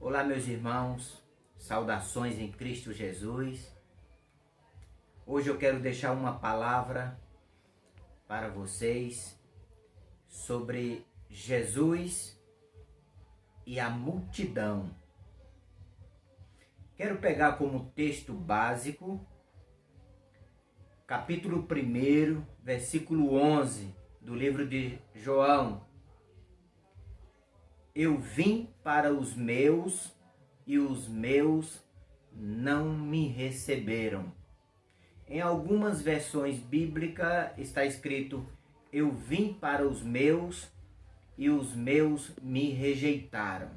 Olá, meus irmãos, saudações em Cristo Jesus. Hoje eu quero deixar uma palavra para vocês sobre Jesus e a multidão. Quero pegar como texto básico, capítulo 1, versículo 11 do livro de João. Eu vim para os meus e os meus não me receberam. Em algumas versões bíblicas está escrito: eu vim para os meus e os meus me rejeitaram.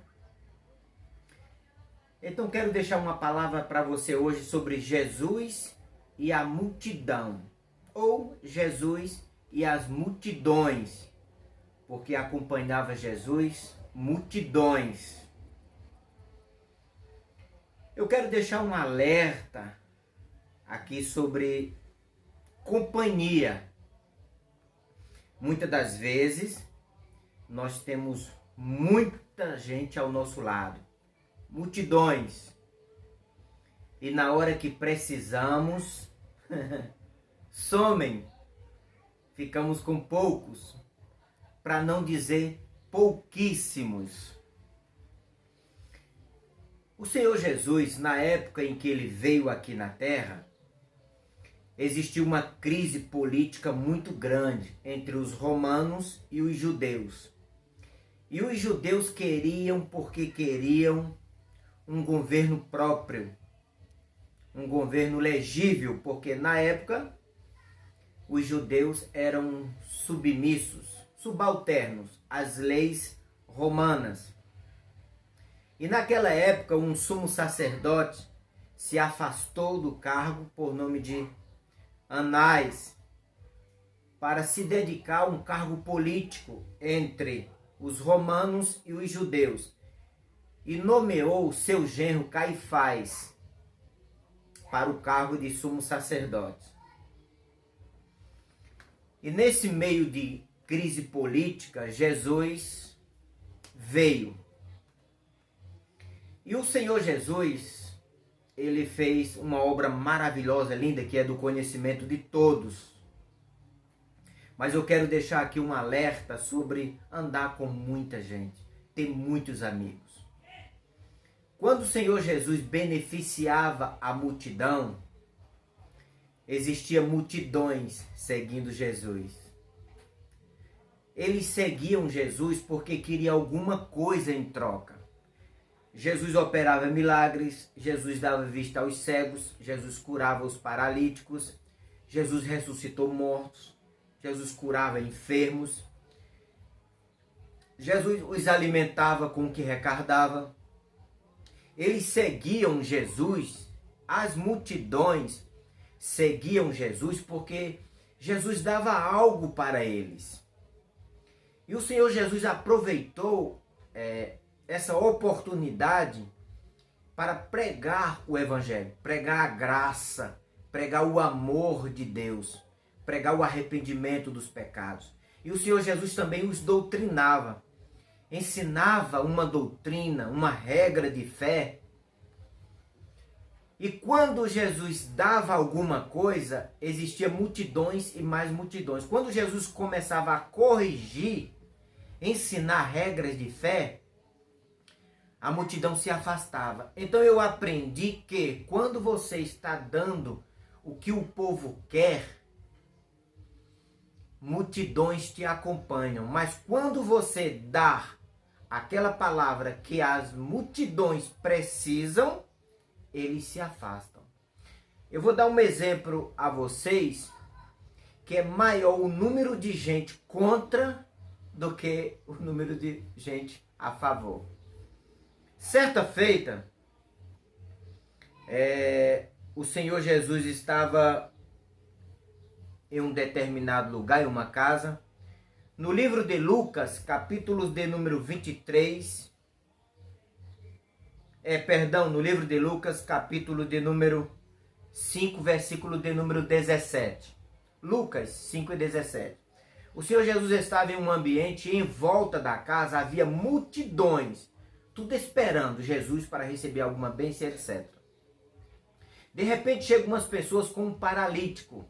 Então quero deixar uma palavra para você hoje sobre Jesus e a multidão, ou Jesus e as multidões, porque acompanhava Jesus multidões. Eu quero deixar um alerta aqui sobre companhia. Muitas das vezes nós temos muita gente ao nosso lado, multidões, e na hora que precisamos somem, ficamos com poucos, para não dizer pouquíssimos. O Senhor Jesus, na época em que ele veio aqui na terra, existiu uma crise política muito grande entre os romanos e os judeus. E os judeus queriam, porque queriam, um governo próprio, um governo legível, porque na época os judeus eram submissos, subalternos às leis romanas. E naquela época um sumo sacerdote se afastou do cargo por nome de Anás para se dedicar a um cargo político entre os romanos e os judeus, e nomeou seu genro Caifás para o cargo de sumo sacerdote. E nesse meio de crise política, Jesus veio. E o Senhor Jesus, ele fez uma obra maravilhosa, linda, que é do conhecimento de todos. Mas eu quero deixar aqui um alerta sobre andar com muita gente, ter muitos amigos. Quando o Senhor Jesus beneficiava a multidão, existiam multidões seguindo Jesus. Eles seguiam Jesus porque queriam alguma coisa em troca. Jesus operava milagres, Jesus dava vista aos cegos, Jesus curava os paralíticos, Jesus ressuscitou mortos, Jesus curava enfermos, Jesus os alimentava com o que recardava. Eles seguiam Jesus, as multidões seguiam Jesus porque Jesus dava algo para eles. E o Senhor Jesus aproveitou essa oportunidade para pregar o Evangelho, pregar a graça, pregar o amor de Deus, pregar o arrependimento dos pecados. E o Senhor Jesus também os doutrinava, ensinava uma doutrina, uma regra de fé. E quando Jesus dava alguma coisa, existia multidões e mais multidões. Quando Jesus começava a corrigir, ensinar regras de fé, a multidão se afastava. Então eu aprendi que quando você está dando o que o povo quer, multidões te acompanham. Mas quando você dá aquela palavra que as multidões precisam, eles se afastam. Eu vou dar um exemplo a vocês, que é maior o número de gente contra do que o número de gente a favor. Certa feita, o Senhor Jesus estava em um determinado lugar, em uma casa. No livro de Lucas, capítulo de número 23, no livro de Lucas, capítulo de número 5, versículo de número 17. Lucas 5 e 17. O Senhor Jesus estava em um ambiente e em volta da casa havia multidões, tudo esperando Jesus para receber alguma bênção, etc. De repente chegam umas pessoas com um paralítico.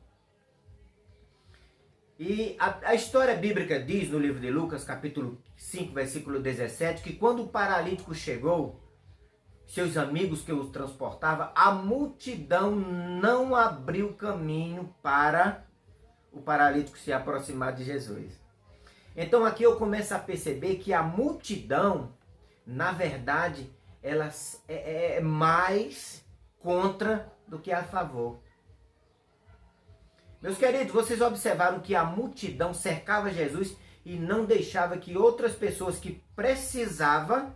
E a história bíblica diz no livro de Lucas, capítulo 5, versículo 17, que quando o paralítico chegou, seus amigos que o transportavam, a multidão não abriu caminho para o paralítico se aproximar de Jesus. Então aqui eu começo a perceber que a multidão, na verdade, ela é mais contra do que a favor. Meus queridos, vocês observaram que a multidão cercava Jesus e não deixava que outras pessoas que precisavam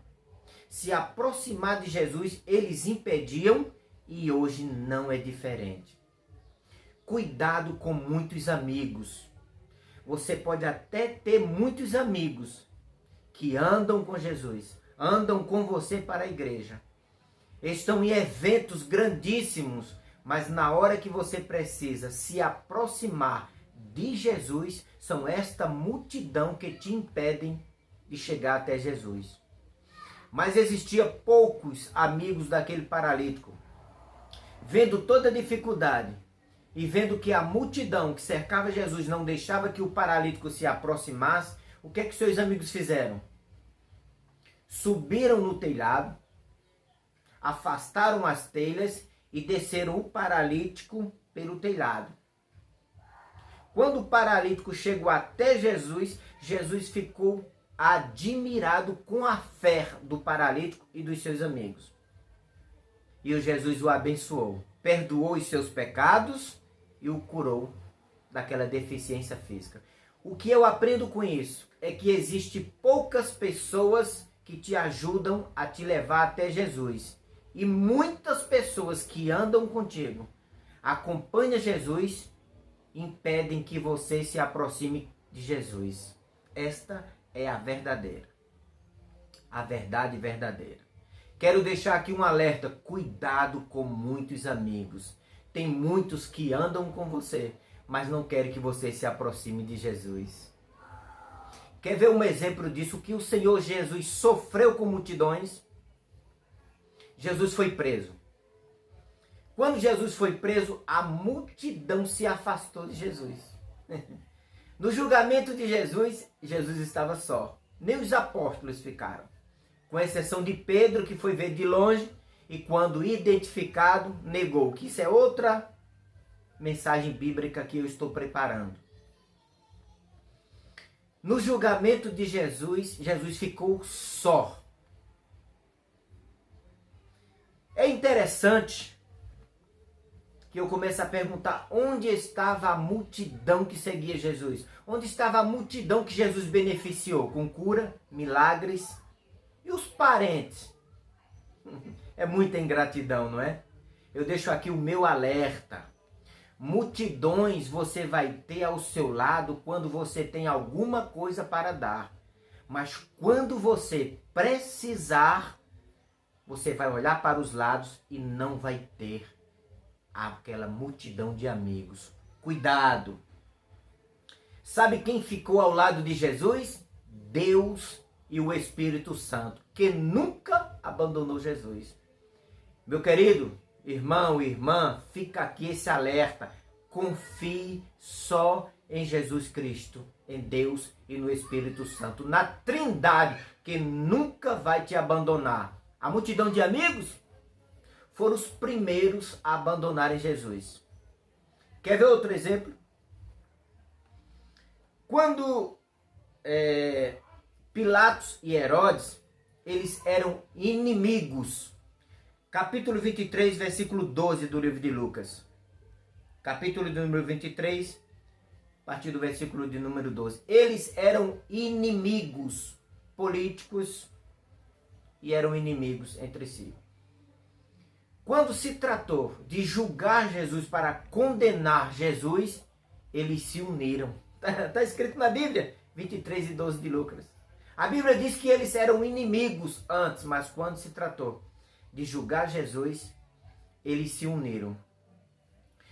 se aproximar de Jesus, eles impediam, e hoje não é diferente. Cuidado com muitos amigos. Você pode até ter muitos amigos que andam com Jesus, andam com você para a igreja. Estão em eventos grandíssimos, mas na hora que você precisa se aproximar de Jesus, são esta multidão que te impedem de chegar até Jesus. Mas existia poucos amigos daquele paralítico. Vendo toda a dificuldade e vendo que a multidão que cercava Jesus não deixava que o paralítico se aproximasse, o que é que seus amigos fizeram? Subiram no telhado, afastaram as telhas e desceram o paralítico pelo telhado. Quando o paralítico chegou até Jesus, Jesus ficou admirado com a fé do paralítico e dos seus amigos. E o Jesus o abençoou, perdoou os seus pecados e o curou daquela deficiência física. O que eu aprendo com isso é que existe poucas pessoas que te ajudam a te levar até Jesus. E muitas pessoas que andam contigo, acompanham Jesus, impedem que você se aproxime de Jesus. Esta é a verdadeira. A verdade verdadeira. Quero deixar aqui um alerta. Cuidado com muitos amigos. Tem muitos que andam com você, mas não querem que você se aproxime de Jesus. Quer ver um exemplo disso? Que o Senhor Jesus sofreu com multidões? Jesus foi preso. Quando Jesus foi preso, a multidão se afastou de Jesus. No julgamento de Jesus, Jesus estava só. Nem os apóstolos ficaram. Com exceção de Pedro, que foi ver de longe e quando identificado, negou. Que isso é outra mensagem bíblica que eu estou preparando. No julgamento de Jesus, Jesus ficou só. É interessante que eu começo a perguntar onde estava a multidão que seguia Jesus? Onde estava a multidão que Jesus beneficiou com cura, milagres e os parentes? É muita ingratidão, não é? Eu deixo aqui o meu alerta. Multidões você vai ter ao seu lado quando você tem alguma coisa para dar. Mas quando você precisar, você vai olhar para os lados e não vai ter aquela multidão de amigos. Cuidado! Sabe quem ficou ao lado de Jesus? Deus e o Espírito Santo, que nunca abandonou Jesus. Meu querido irmão e irmã, fica aqui esse alerta. Confie só em Jesus Cristo, em Deus e no Espírito Santo, na Trindade, que nunca vai te abandonar. A multidão de amigos foram os primeiros a abandonarem Jesus. Quer ver outro exemplo? Quando Pilatos e Herodes, eles eram inimigos. Capítulo 23, versículo 12 do livro de Lucas. Capítulo de número 23, a partir do versículo de número 12. Eles eram inimigos políticos e eram inimigos entre si. Quando se tratou de julgar Jesus para condenar Jesus, eles se uniram. Está escrito na Bíblia, 23 e 12 de Lucas. A Bíblia diz que eles eram inimigos antes, mas quando se tratou de julgar Jesus, eles se uniram.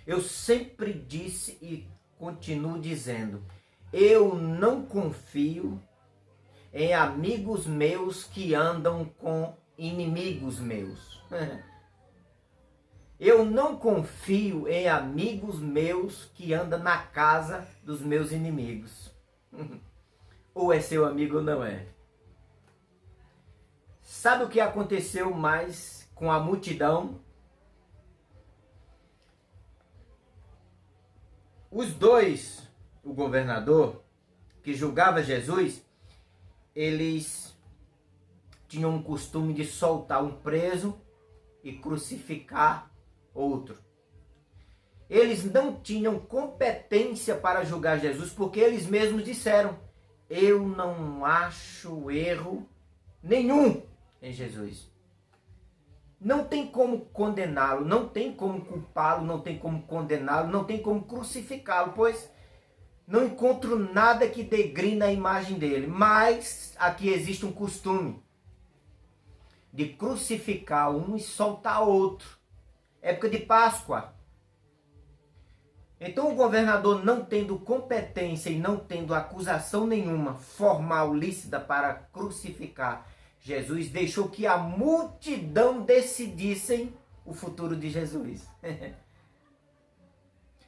Eu sempre disse e continuo dizendo, eu não confio em amigos meus que andam com inimigos meus. Eu não confio em amigos meus que andam na casa dos meus inimigos. Ou é seu amigo ou não é. Sabe o que aconteceu mais com a multidão? Os dois, o governador que julgava Jesus, eles tinham um costume de soltar um preso e crucificar outro. Eles não tinham competência para julgar Jesus, porque eles mesmos disseram: eu não acho erro nenhum em Jesus. Não tem como condená-lo, não tem como culpá-lo, não tem como condená-lo, não tem como crucificá-lo, pois não encontro nada que degrina a imagem dele. Mas aqui existe um costume de crucificar um e soltar outro. Época de Páscoa. Então o governador, não tendo competência e não tendo acusação nenhuma formal, lícita para crucificar Jesus, deixou que a multidão decidissem o futuro de Jesus.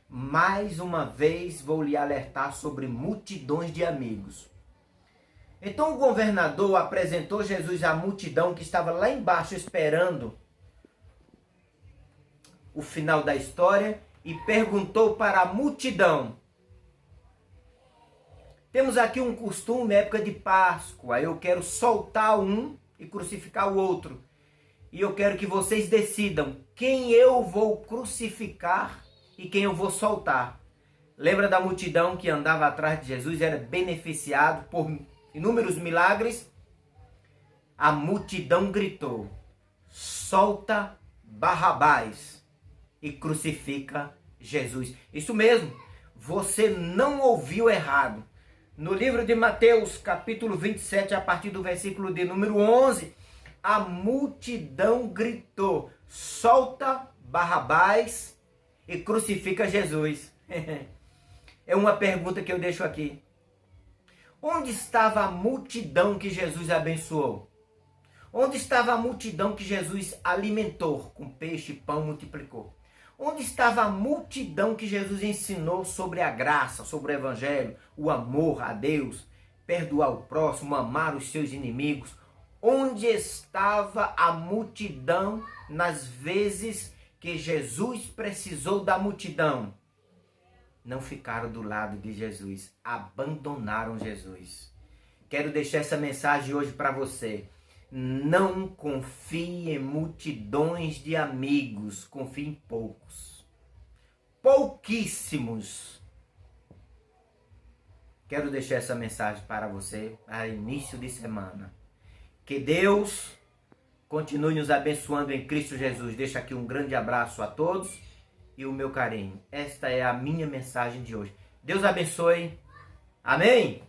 Mais uma vez vou lhe alertar sobre multidões de amigos. Então o governador apresentou Jesus à multidão que estava lá embaixo esperando o final da história e perguntou para a multidão: temos aqui um costume, época de Páscoa, eu quero soltar um e crucificar o outro. E eu quero que vocês decidam quem eu vou crucificar e quem eu vou soltar. Lembra da multidão que andava atrás de Jesus, era beneficiado por inúmeros milagres? A multidão gritou: solta Barrabás e crucifica Jesus. Isso mesmo, você não ouviu errado. No livro de Mateus, capítulo 27, a partir do versículo de número 11, a multidão gritou: solta Barrabás e crucifica Jesus. É uma pergunta que eu deixo aqui. Onde estava a multidão que Jesus abençoou? Onde estava a multidão que Jesus alimentou com peixe e pão, multiplicou? Onde estava a multidão que Jesus ensinou sobre a graça, sobre o evangelho, o amor a Deus, perdoar o próximo, amar os seus inimigos? Onde estava a multidão nas vezes que Jesus precisou da multidão? Não ficaram do lado de Jesus, abandonaram Jesus. Quero deixar essa mensagem hoje para você. Não confie em multidões de amigos, confie em poucos. Pouquíssimos. Quero deixar essa mensagem para você a início de semana. Que Deus continue nos abençoando em Cristo Jesus. Deixo aqui um grande abraço a todos e o meu carinho. Esta é a minha mensagem de hoje. Deus abençoe. Amém?